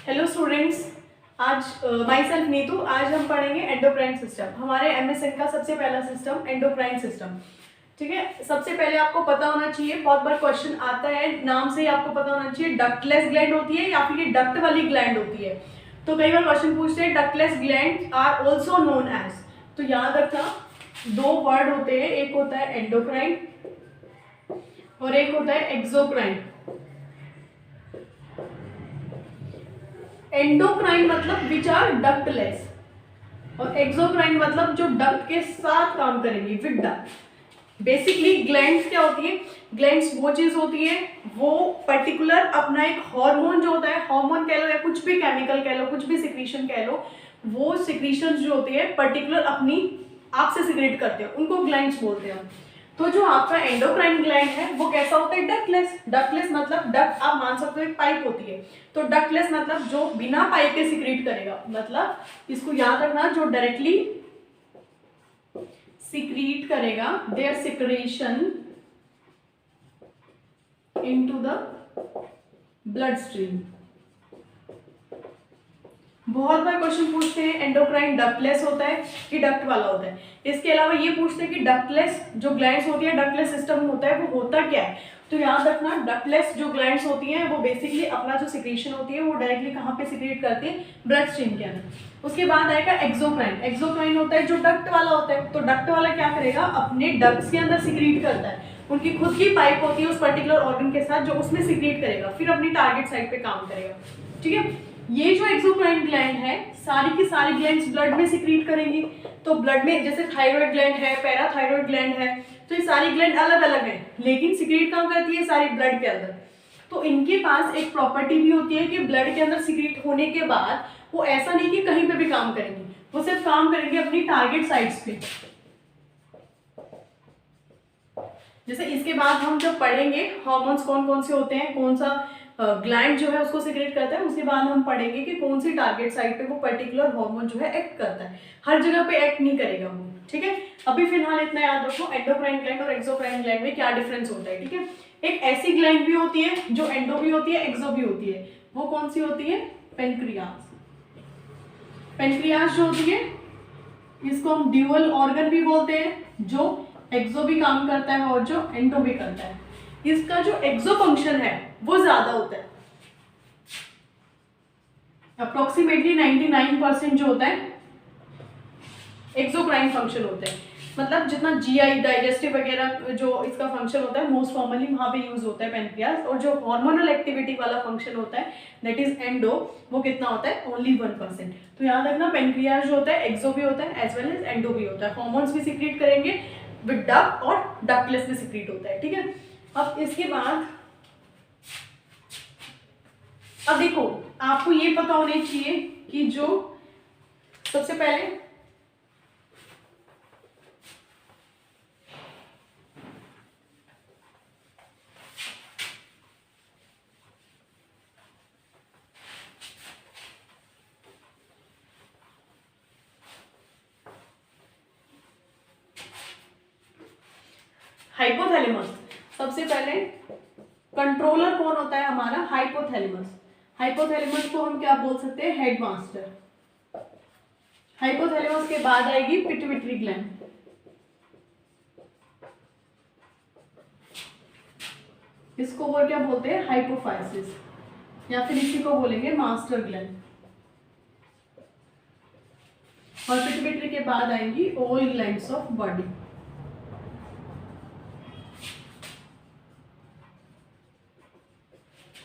Hello students, आज my self Neetu. आज हम पढ़ेंगे एंडोक्राइन सिस्टम। हमारे एमएसएन का सबसे पहला सिस्टम एंडोक्राइन सिस्टम। ठीक है, सबसे पहले आपको पता होना चाहिए, बहुत बार क्वेश्चन आता है, नाम से ही आपको पता होना चाहिए डक्टलेस ग्लैंड होती है या फिर ये डक्ट वाली ग्लैंड होती है। तो कई बार क्वेश्चन पूछते हैं ductless gland are also known as. तो याद रखना, दो वर्ड होते हैं, एक होता है एंडोक्राइन और एक होता है एक्सोक्राइन। एंडोक्राइन मतलब विच आर डक्टलेस और एक्सोक्राइन मतलब जो डक्ट के साथ काम करेंगी, विद डक्ट। बेसिकली ग्लैंड्स क्या होती है? ग्लैंड्स वो चीज होती है, वो पर्टिकुलर अपना एक हार्मोन जो होता है, हार्मोन कह लो या कुछ भी केमिकल कह लो, कुछ भी सिक्रीशन कह लो, वो सिक्रीशन जो होती है पर्टिकुलर अपनी आप से सिक्रेट करते हैं, उनको ग्लैंड्स बोलते हैं। तो जो आपका एंडोक्राइन ग्लैंड है वो कैसा होता है? डक्टलेस। डक्टलेस मतलब डक्ट आप मान सकते हो एक पाइप होती है, तो डक्टलेस मतलब जो बिना पाइप के सिक्रीट करेगा। मतलब इसको याद रखना, जो डायरेक्टली सिक्रीट करेगा, there secretion into the blood stream. बहुत बार क्वेश्चन पूछते हैं एंडोक्राइन डक्टलेस होता है कि डक्ट वाला होता है। इसके अलावा ये पूछते हैं कि डक्टलेस जो ग्लैंड्स होती है, डक्टलेस सिस्टम होता है, वो होता क्या है? तो याद रखना, डक्टलेस जो ग्लैंड्स होती हैं वो बेसिकली अपना जो सिक्रीशन होती है वो डायरेक्टली कहाँ पे सिक्रेट करती है? ब्लड स्ट्रीम के अंदर। उसके बाद आएगा एक्सोक्राइन। एक्सोक्राइन होता है जो डक्ट वाला होता है। तो डक्ट वाला क्या करेगा? अपने डक्ट्स के अंदर सिक्रीट करता है, उनकी खुद की पाइप होती है उस पर्टिकुलर ऑर्गन के साथ, जो उसमें सिक्रीट करेगा, फिर अपनी टारगेट साइट पे काम करेगा। ठीक है, ये जो एक्सोक्राइन ग्लैंड है, सारी की सारी ग्लैंड्स ब्लड में सिक्रीट करेंगी। तो ब्लड में जैसे थायराइड ग्लैंड है, पैराथायराइड ग्लैंड है, तो ये सारी ग्लैंड अलग अलग है, लेकिन सिक्रीट कहाँ करती है? सारी ब्लड के अंदर। तो इनके पास एक प्रॉपर्टी भी होती है कि ब्लड के अंदर सिक्रीट होने के बाद वो ऐसा नहीं कि कहीं पे भी काम करेंगी, वो सिर्फ काम करेंगे अपनी टारगेट साइट्स पे। जैसे इसके बाद हम जब पढ़ेंगे हार्मोन्स कौन कौन से होते हैं, कौन सा ग्लैंड जो है उसको सिक्रेट करता है, उसके बाद हम पढ़ेंगे कि कौन सी टारगेट साइट पे वो पर्टिकुलर हार्मोन जो है एक्ट करता है। हर जगह पे एक्ट नहीं करेगा वो। ठीक है, अभी फिलहाल इतना याद रखो, एंडोक्राइन ग्लैंड और एक्सोक्राइन ग्लैंड में क्या डिफरेंस होता है। ठीक है, एक ऐसी ग्लैंड भी होती है जो एंडो भी होती है, एक्सो भी होती है। वो कौन सी होती है? पेनक्रियाज। पेनक्रियाज जो होती है, इसको हम ड्यूअल ऑर्गन भी बोलते हैं, जो एक्सो भी काम करता है और जो एंडो भी करता है। इसका जो एक्सो फंक्शन है वो ज्यादा होता है, अप्रोक्सीमेटली 99% जो होता है एक्सोक्राइन फंक्शन होता है। मतलब जितना जीआई, डाइजेस्टिव वगैरह जो इसका फंक्शन होता है मोस्ट कॉमनली वहां पे यूज होता है पेनक्रियाज, और जो हार्मोनल एक्टिविटी वाला फंक्शन होता है दैट इज एंडो, वो कितना होता है? ओनली 1%। तो याद रखना, पेनक्रियाज जो होता है एक्सो भी होता है एज वेल एज एंडो भी होता है। हार्मोन्स भी सिक्रीट करेंगे विद डक्ट और डक्टलेस भी सिक्रीट होता है। ठीक है, अब इसके बाद अब देखो, आपको ये पता होना चाहिए कि जो सबसे पहले हाइपोथैलेमस, सबसे पहले कंट्रोलर कौन होता है हमारा? हाइपोथैलेमस। हाइपोथैलेमस को हम क्या बोल सकते हैं? हेडमास्टर। हाइपोथैलेमस के बाद आएगी पिट्यूटरी ग्लैंड, इसको वो क्या बोलते हैं? हाइपोफाइसिस, या फिर इसी को बोलेंगे मास्टर ग्लैंड। और पिट्यूटरी के बाद आएंगी ऑल ग्लैंड्स ऑफ बॉडी।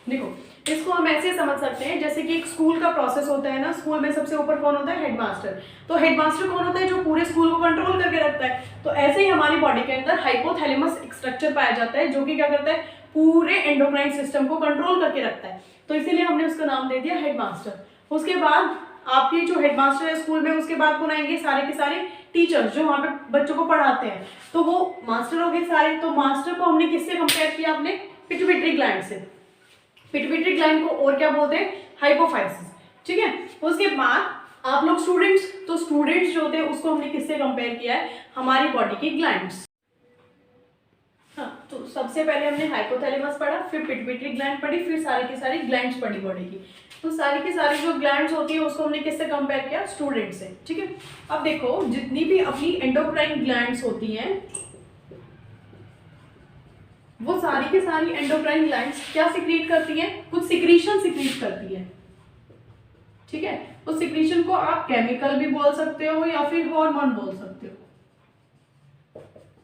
देखो, इसको हम ऐसे समझ सकते हैं जैसे कि एक स्कूल का प्रोसेस होता है ना, स्कूल में सबसे ऊपर कौन होता है? हेडमास्टर। तो हेडमास्टर कौन होता है? जो पूरे स्कूल को कंट्रोल करके रखता है। तो ऐसे ही हमारी बॉडी के अंदर हाइपोथैलेमस एक स्ट्रक्चर पाया जाता है जो कि क्या करता है? पूरे एंडोक्राइन सिस्टम को कंट्रोल करके रखता है। तो इसीलिए हमने उसका नाम दे दिया हेडमास्टर। उसके बाद आपकी जो हेडमास्टर है स्कूल में, उसके बाद कौन आएंगे? सारे के सारे टीचर्स जो वहां पे बच्चों को पढ़ाते हैं, तो वो मास्टर हो गए सारे। तो मास्टर को हमने किससे कंपेयर किया? अपने पिट्यूटरी ग्लैंड से। पिट्यूटरी ग्लैंड को और क्या बोलते हैं? हाइपोफाइसिस। ठीक है, उसके बाद आप लोग स्टूडेंट्स, तो स्टूडेंट्स जो होते हैं उसको हमने किससे कंपेयर किया है? हमारी बॉडी की ग्लैंड्स। हाँ, तो सबसे पहले हमने हाइपोथैलेमस पढ़ा, फिर पिट्यूटरी ग्लैंड पढ़ी, फिर सारी की सारी ग्लैंड्स पढ़ी बॉडी की। तो सारी की सारी जो ग्लैंड्स होती है उसको हमने किससे कंपेयर किया? स्टूडेंट से। ठीक है, अब देखो जितनी भी अपनी एंडोक्राइन ग्लैंड्स होती हैं वो सारी की सारी एंडोक्राइन ग्लैंड्स क्या सिक्रीट करती हैं? कुछ सिक्रीशन सिक्रीट करती है। ठीक है, उस सिक्रीशन को आप केमिकल भी बोल सकते हो या फिर हार्मोन बोल सकते हो।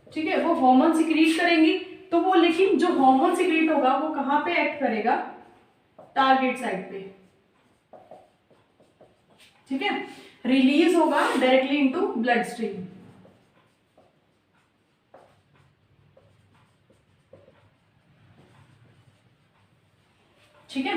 ठीक है, वो हार्मोन सिक्रीट करेंगी तो वो, लेकिन जो हार्मोन सिक्रीट होगा वो कहां पे एक्ट करेगा? टारगेट साइट पे। ठीक है, रिलीज होगा डायरेक्टली इनटू ब्लड स्ट्रीम। ठीक है,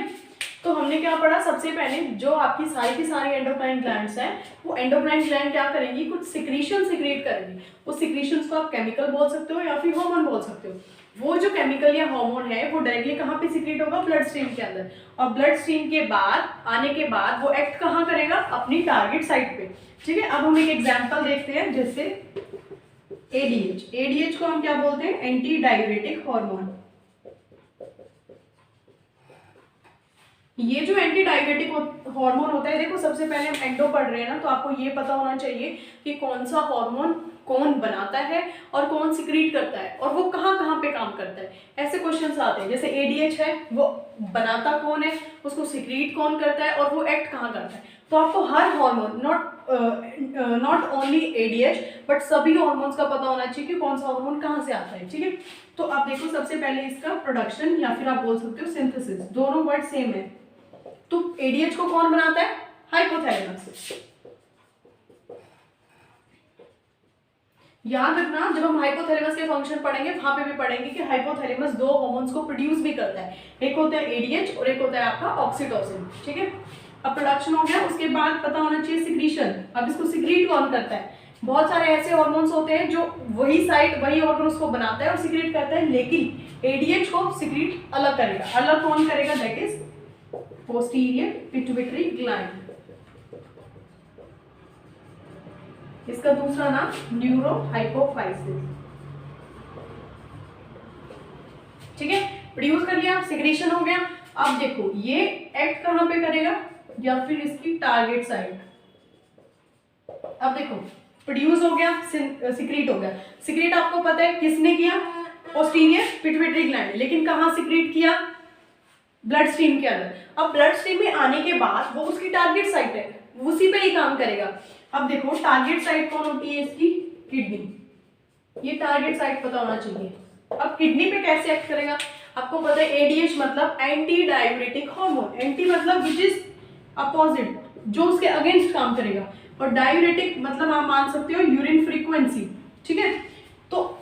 तो हमने क्या पढ़ा? सबसे पहले जो आपकी सारी की सारी एंडोक्राइन ग्लैंड्स हैं वो एंडोक्राइन ग्लैंड क्या करेंगी? कुछ सिक्रीशन सिक्रीट करेंगी। उस सिक्रीशंस को आप केमिकल बोल सकते हो या फिर हार्मोन बोल सकते हो। वो जो केमिकल या हार्मोन है वो डायरेक्टली कहाँ पे सिक्रीट होगा? ब्लड स्ट्रीम के अंदर। और ब्लड स्ट्रीम के बाद आने के बाद वो एक्ट कहाँ करेगा? अपनी टारगेट साइट पे। ठीक है, अब हम एक एग्जाम्पल देखते हैं, जैसे एडीएच। एडीएच को हम क्या बोलते हैं? Anti diuretic hormone. ये जो एंटी डायबिटिक हार्मोन होता है, देखो सबसे पहले हम एंडो पढ़ रहे हैं ना, तो आपको ये पता होना चाहिए कि कौन सा हार्मोन कौन बनाता है और कौन सिक्रीट करता है और वो कहाँ कहाँ पे काम करता है। ऐसे क्वेश्चंस आते हैं। जैसे एडीएच है, वो बनाता कौन है, उसको सिक्रीट कौन करता है और वो एक्ट कहाँ करता है। तो आपको हर hormone, not only ADH but सभी हार्मोन्स का पता होना चाहिए कि कौन सा हार्मोन कहाँ से आता है। ठीक है, तो आप देखो सबसे पहले इसका प्रोडक्शन या फिर आप बोल सकते हो सिंथेसिस, दोनों वर्ड सेम है। तो एडीएच को कौन बनाता है? हाइपोथैलेमस। याद रखना, जब हम हाइपोथैलेमस के फंक्शन पढ़ेंगे वहां पे भी पढ़ेंगे कि हाइपोथैलेमस दो हार्मोन्स को प्रोड्यूस भी करता है, एक होता है एडीएच और एक होता है आपका ऑक्सीटोसिन। ठीक है, अब प्रोडक्शन हो गया, उसके बाद पता होना चाहिए सिक्रीशन। अब इसको सिक्रीट कौन करता है? बहुत सारे ऐसे हार्मोन्स होते हैं जो वही साइट वही ऑर्गन उसको बनाता है और सिक्रीट करता है, लेकिन एडीएच को सिक्रीट अलग करेगा। अलग कौन करेगा? That is posterior pituitary gland. इसका दूसरा नाम न्यूरो हाइपोफाइसिस। ठीक है, प्रोड्यूस कर लिया, सिक्रीशन हो गया। अब देखो ये एक्ट कहां पे करेगा? या फिर इसकी टारगेट साइट। अब देखो प्रोड्यूस हो गया, सिक्रीट हो गया। सिक्रीट आपको पता है किसने किया? Posterior pituitary gland. लेकिन कहां सिक्रीट किया? ब्लड स्ट्रीम के अंदर। अब ब्लड स्ट्रीम में आने के बाद वो उसकी टारगेट साइट है, उसी पे ही काम करेगा। अब देखो टारगेट साइट कौन होती है इसकी? किडनी। ये टारगेट साइट पता होना चाहिए। अब किडनी पे कैसे एक्ट करेगा? आपको पता है एडीएच मतलब एंटी डाययूरेटिक हार्मोन। एंटी मतलब विच इज अपोजिट, जो उसके अगेंस्ट काम करेगा। और डाययूरेटिक मतलब आप मान सकते हो यूरिन फ्रीक्वेंसी। ठीक है, तो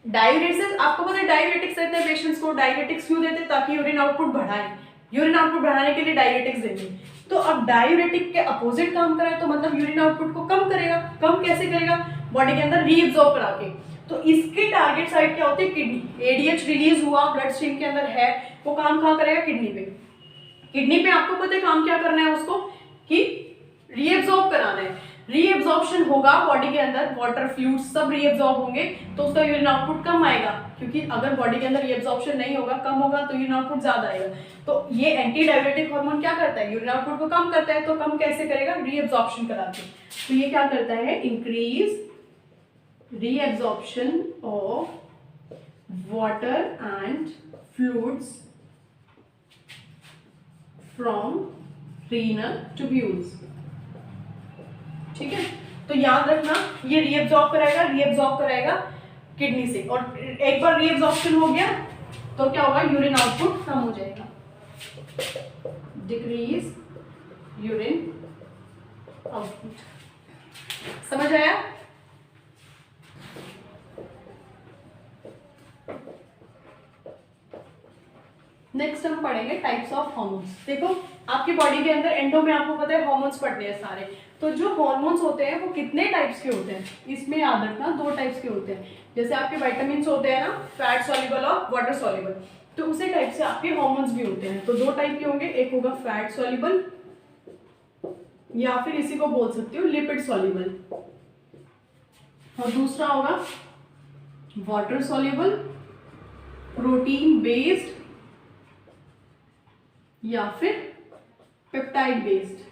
डाययूरेसिस, आपको पता है डाययूरेटिक्स देते हैं पेशेंट्स को। डाययूरेटिक्स क्यों देते हैं? ताकि यूरिन आउटपुट बढ़ाए। यूरिन आउटपुट बढ़ाने के लिए डाययूरेटिक्स देंगे। तो अब डाययूरेटिक के अपोजिट काम करे तो मतलब यूरिन आउटपुट को कम करेगा। कम कैसे करेगा? बॉडी के अंदर रीअब्सॉर्ब करा के। तो इसकी टारगेट साइट क्या होती है? किडनी। एडीएच रिलीज हुआ, ब्लड स्ट्रीम के अंदर है, वो काम कहाँ करेगा? किडनी पे। किडनी पे आपको पता है काम क्या करना है उसको? कि रीअब्सॉर्ब कराना है। रीअब्सॉर्प्शन होगा बॉडी के अंदर, वाटर फ्लूइड्स सब रीअब्सॉर्ब होंगे तो उसका यूरिन आउटपुट कम आएगा, क्योंकि अगर बॉडी के अंदर रीअब्सॉर्प्शन नहीं होगा, कम होगा, तो यूरिन आउटपुट ज्यादा आएगा। तो ये एंटी डाययूरेटिक हार्मोन क्या करता है? यूरिन आउटपुट को कम करता है। तो कम कैसे करेगा? रीअब्सॉर्प्शन कराके। तो ये क्या करता है? Increase reabsorption of water and fluids from renal tubules. ठीक है, तो याद रखना ये रीअब्सॉर्ब कराएगा किडनी से। और एक बार रीअब्सॉर्प्शन हो गया तो क्या होगा? यूरिन आउटपुट कम हो जाएगा, डिक्रीज यूरिन आउटपुट। समझ आया? नेक्स्ट हम पढ़ेंगे टाइप्स ऑफ हार्मोन्स। देखो आपकी बॉडी के अंदर एंडो में आपको पता है हार्मोन्स पढ़ने हैं सारे। तो जो हार्मोन्स होते हैं वो कितने टाइप्स के होते हैं? इसमें याद रखना दो टाइप्स के होते हैं। जैसे आपके विटामिन्स होते हैं ना, फैट सॉल्युबल और वाटर सॉल्युबल, तो उसी टाइप से आपके हार्मोन्स भी होते हैं। तो दो टाइप के होंगे, एक होगा फैट सॉल्युबल या फिर इसी को बोल सकते हो लिपिड सॉल्युबल, और दूसरा होगा वाटर सॉल्युबल प्रोटीन बेस्ड या फिर पेप्टाइड बेस्ड।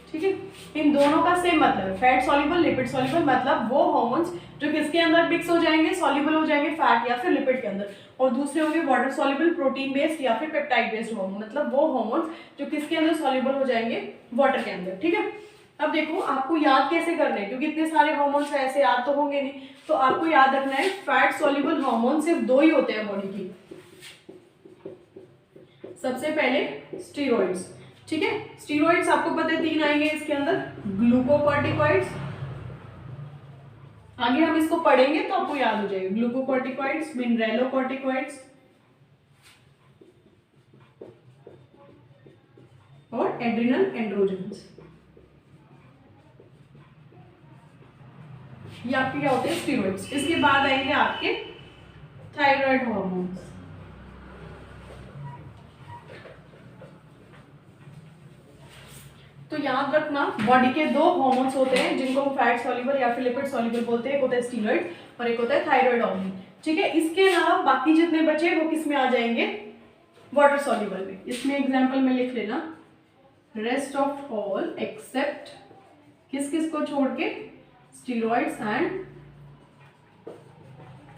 ठीक है, इन दोनों का सेम मतलब है, फैट सॉल्युबल लिपिड सॉल्युबल, मतलब वो हार्मोन्स जो किसके अंदर मिक्स हो जाएंगे, सॉल्युबल हो जाएंगे फैट या फिर लिपिड के अंदर, और दूसरे होंगे वाटर सॉल्युबल प्रोटीन बेस्ड या फिर पेप्टाइड बेस्ड हार्मोन, मतलब वो हार्मोन्स जो किसके अंदर सॉल्युबल हो जाएंगे, वाटर के अंदर। ठीक है, अब देखो आपको याद कैसे करना है, क्योंकि इतने सारे हार्मोन्स हैं, ऐसे याद तो होंगे नहीं, तो आपको याद रखना है फैट सॉल्युबल हार्मोन सिर्फ 2 ही होते हैं बॉडी की। सबसे पहले स्टीरॉइड्स। ठीक है, स्टीरॉइड्स आपको पता है 3 आएंगे इसके अंदर, ग्लूकोकॉर्टिकॉइड्स, आगे हम इसको पढ़ेंगे तो आपको याद हो जाएगा, ग्लूकोकॉर्टिकॉइड्स, मिनरेलोकॉर्टिकॉइड्स और एड्रिनल एंड्रोजेंस। ये आपके क्या होते हैं, स्टीरॉइड्स। इसके बाद आएंगे आपके थायराइड हार्मोन्स। तो याद रखना बॉडी के 2 हार्मोन्स होते हैं जिनको हम फैट सॉल्युबल या फिर लिपिड सॉल्युबल बोलते हैं, एक होता है स्टीरॉइड और एक होता है थायराइड हार्मोन। ठीक है, इसके अलावा बाकी जितने बचे वो किस में आ जाएंगे, वाटर सॉल्युबल में। इसमें एग्जांपल में लिख लेना, रेस्ट ऑफ ऑल एक्सेप्ट किस किस को छोड़ के, स्टीरॉइड्स एंड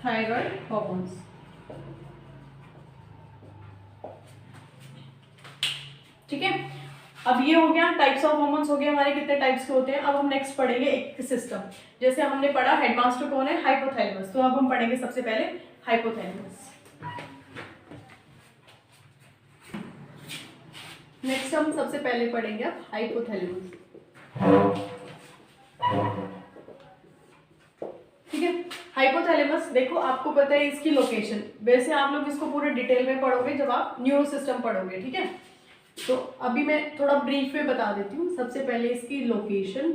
थायराइड हार्मोन्स। ठीक है, अब ये हो गया टाइप्स ऑफ हार्मोन्स, हो गए हमारे कितने टाइप्स के होते हैं। अब हम नेक्स्ट पढ़ेंगे एक सिस्टम, जैसे हमने पढ़ा हेडमास्टर कौन है, हाइपोथैलेमस, तो अब हम पढ़ेंगे सबसे पहले हाइपोथैलेमस। नेक्स्ट हम सबसे पहले पढ़ेंगे अब हाइपोथैलेमस। ठीक है, हाइपोथैलेमस देखो आपको पता है इसकी लोकेशन, वैसे आप लोग इसको पूरे डिटेल में पढ़ोगे जब आप न्यूरो सिस्टम पढ़ोगे। ठीक है, तो अभी मैं थोड़ा ब्रीफ में बता देती हूँ। सबसे पहले इसकी लोकेशन,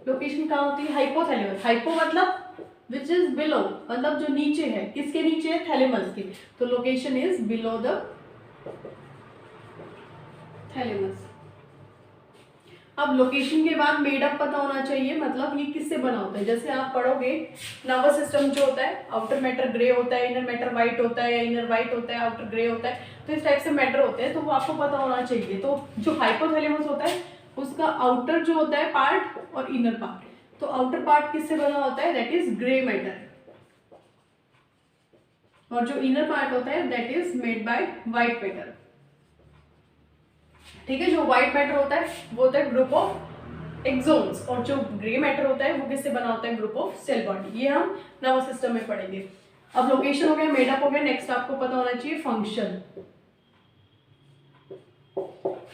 लोकेशन कहाँ होती है, हाइपोथैलेमस। हाइपो मतलब विच इज बिलो, मतलब जो नीचे है, किसके नीचे है, थैलेमस के, तो location is below the thalamus. अब लोकेशन के बाद मेडअप पता होना चाहिए, मतलब ये किससे बना होता है। जैसे आप पढ़ोगे नर्वस सिस्टम जो होता है, आउटर मैटर ग्रे होता है, इनर मैटर व्हाइट होता है, या इनर व्हाइट होता है, आउटर ग्रे होता है, तो इस टाइप से मैटर होते हैं, तो वो आपको पता होना चाहिए। तो जो हाइपोथैलेमस होता है उसका आउटर जो होता है पार्ट और इनर पार्ट, तो आउटर पार्ट किससे बना होता है, दैट इज ग्रे मैटर, और जो इनर पार्ट होता है that is made by white matter. ठीक है, जो व्हाइट मैटर होता है वो होता है ग्रुप ऑफ एक्सोन्स, और जो ग्रे मैटर होता है वो किससे बना होता है, ग्रुप ऑफ सेल बॉडी। ये हम नर्वस सिस्टम में पढ़ेंगे। अब लोकेशन हो गया, मेडअप हो गया, नेक्स्ट आपको पता होना चाहिए फंक्शन।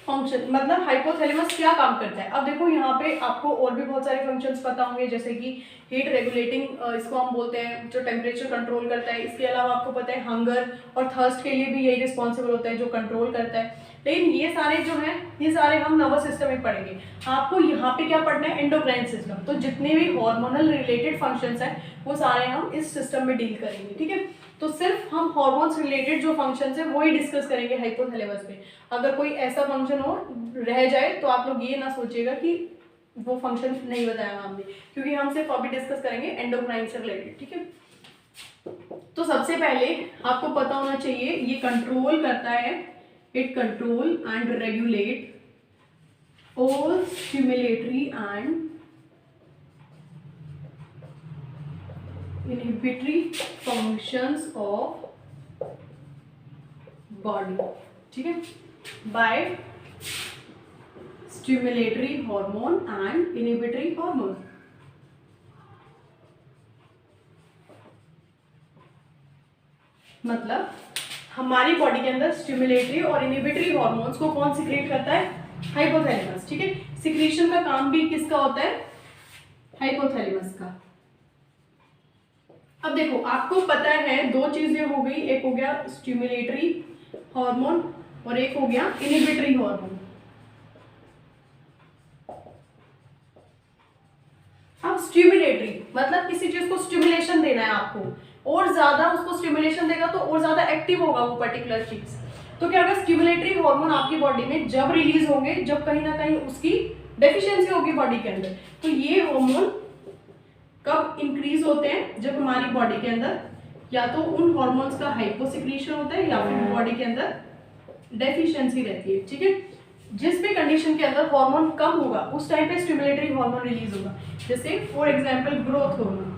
फंक्शन मतलब हाइपोथैलेमस क्या काम करता है। अब देखो यहाँ पे आपको और भी बहुत सारे फंक्शंस पता होंगे, जैसे कि हीट रेगुलेटिंग, इसको हम बोलते हैं, जो टेम्परेचर कंट्रोल करता है। इसके अलावा आपको पता है हंगर और थर्स्ट के लिए भी यही रिस्पॉन्सिबल होता है, जो कंट्रोल करता है। लेकिन ये सारे जो हैं, ये सारे हम नर्वस सिस्टम में पढ़ेंगे। आपको यहाँ पे क्या पढ़ना है, एंडोक्राइन सिस्टम। तो जितने भी हार्मोनल रिलेटेड फंक्शंस हैं वो सारे हम इस सिस्टम में डील करेंगे। ठीक है, तो सिर्फ हम हार्मोन्स रिलेटेड जो फंक्शंस हैं वो ही डिस्कस करेंगे हाइपोथैलेमस में। अगर कोई ऐसा फंक्शन हो रह जाए तो आप लोग ये ना सोचिएगा कि वो फंक्शन नहीं बताया हमने, क्योंकि हम सिर्फ अभी डिस्कस करेंगे एंडोक्राइन से रिलेटेड। ठीक है, तो सबसे पहले आपको पता होना चाहिए ये कंट्रोल करता है, it control and regulate all stimulatory and inhibitory functions of body। ठीक है, by stimulatory hormone and inhibitory hormone। मतलब हमारी बॉडी के अंदर स्टिमुलेटरी और इनहिबिटरी हार्मोन्स को कौन सिक्रेट करता है, हाइपोथैलेमस। ठीक है, सिक्रीशन का काम भी किसका होता है, हाइपोथैलेमस का। अब देखो आपको पता है 2 चीजें हो गई, एक हो गया स्टिमुलेटरी हार्मोन और एक हो गया इनहिबिटरी हार्मोन। अब स्टिमुलेटरी मतलब किसी चीज को स्टिमुलेशन देना है आपको, और ज्यादा उसको स्टिमुलेशन देगा तो और ज्यादा एक्टिव होगा वो पर्टिकुलर चीज। तो क्या होगा, स्टिमुलेटरी हार्मोन आपकी बॉडी में जब रिलीज होंगे जब कहीं ना कहीं उसकी डेफिशिएंसी होगी बॉडी के अंदर, तो ये हार्मोन कब इंक्रीज होते हैं? जब हमारी बॉडी के अंदर या तो उन हॉर्मोन्स का हाइपोसिक्रीशन होता है या फिर बॉडी के अंदर डेफिशिएंसी रहती है, ठीक है। जिस भी कंडीशन के अंदर हार्मोन कम होगा उस टाइम पे स्टिमुलेटरी हार्मोन रिलीज होगा। जैसे फॉर एग्जांपल ग्रोथ हार्मोन,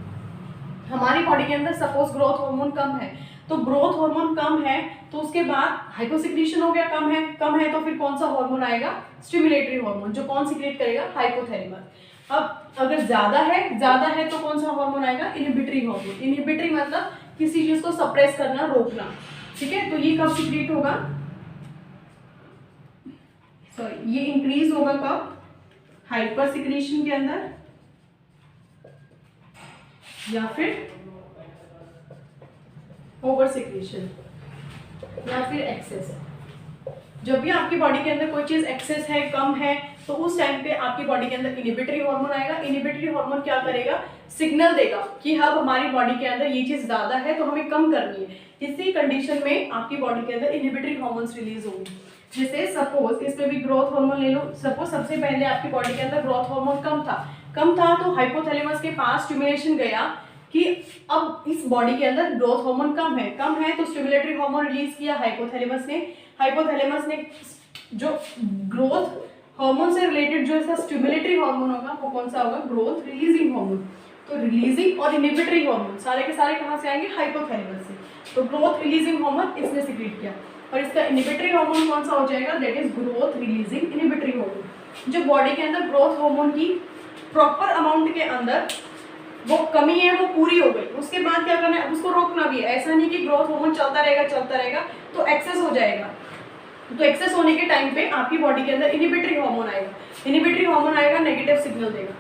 हमारी बॉडी के अंदर सपोज ग्रोथ हार्मोन कम है, तो ग्रोथ हार्मोन कम है तो उसके बाद हाइपोसिक्रीशन हो गया, कम है तो फिर कौन सा हार्मोन आएगा? स्टिमुलेटरी हार्मोन, जो कौन सिक्रेट करेगा? हाइपोथैलेमस। अब अगर ज्यादा है तो कौन सा हार्मोन आएगा? Inhibitory hormone. इनहिबिटरी मतलब किसी चीज को सप्रेस करना, रोकना, ठीक है। तो ये कब सिक्रेट होगा? सॉरी, ये इंक्रीज होगा कब? हाइपर सिक्रीशन के अंदर या फिर ओवर सिक्रीशन या फिर एक्सेस। जब भी आपकी बॉडी के अंदर कोई चीज एक्सेस है, कम है, तो उस टाइम पे आपकी बॉडी के अंदर इनहिबिटरी हार्मोन आएगा। इनहिबिटरी हार्मोन क्या करेगा? सिग्नल देगा कि अब हमारी बॉडी के अंदर ये चीज ज्यादा है तो हमें कम करनी है। इसी कंडीशन में आपकी बॉडी के अंदर इनहिबिटरी हार्मोन्स रिलीज होंगे। जैसे सपोज इसमें भी ग्रोथ हार्मोन ले लो। सपोज सबसे पहले आपकी बॉडी के अंदर ग्रोथ हार्मोन कम था तो हाइपोथैलेमस के पास स्टिमुलेशन गया कि अब इस बॉडी के अंदर ग्रोथ हार्मोन कम है तो स्टिमुलेटरी हार्मोन रिलीज किया हाइपोथैलेमस ने जो ग्रोथ हार्मोन से रिलेटेड जो इसका स्टिमुलेटरी हार्मोन होगा वो कौन सा होगा? Growth releasing hormone. तो रिलीजिंग और इनहिबिटरी हार्मोन सारे के सारे कहाँ से आएंगे? हाइपोथैलेमस से। तो ग्रोथ रिलीजिंग हार्मोन इसने सिक्रीट किया और इसका इनहिबिटरी हार्मोन कौन सा हो जाएगा? That is growth releasing inhibitory hormone. जो बॉडी के अंदर ग्रोथ हार्मोन की प्रॉपर अमाउंट के अंदर वो कमी है वो पूरी हो गई, उसके बाद क्या करना है? उसको रोकना भी है। ऐसा नहीं कि ग्रोथ हार्मोन चलता रहेगा तो एक्सेस हो जाएगा। तो एक्सेस होने के टाइम पे आपकी बॉडी के अंदर इनहिबिटरी हार्मोन आएगा। इनहिबिटरी हार्मोन आएगा, नेगेटिव सिग्नल देगा।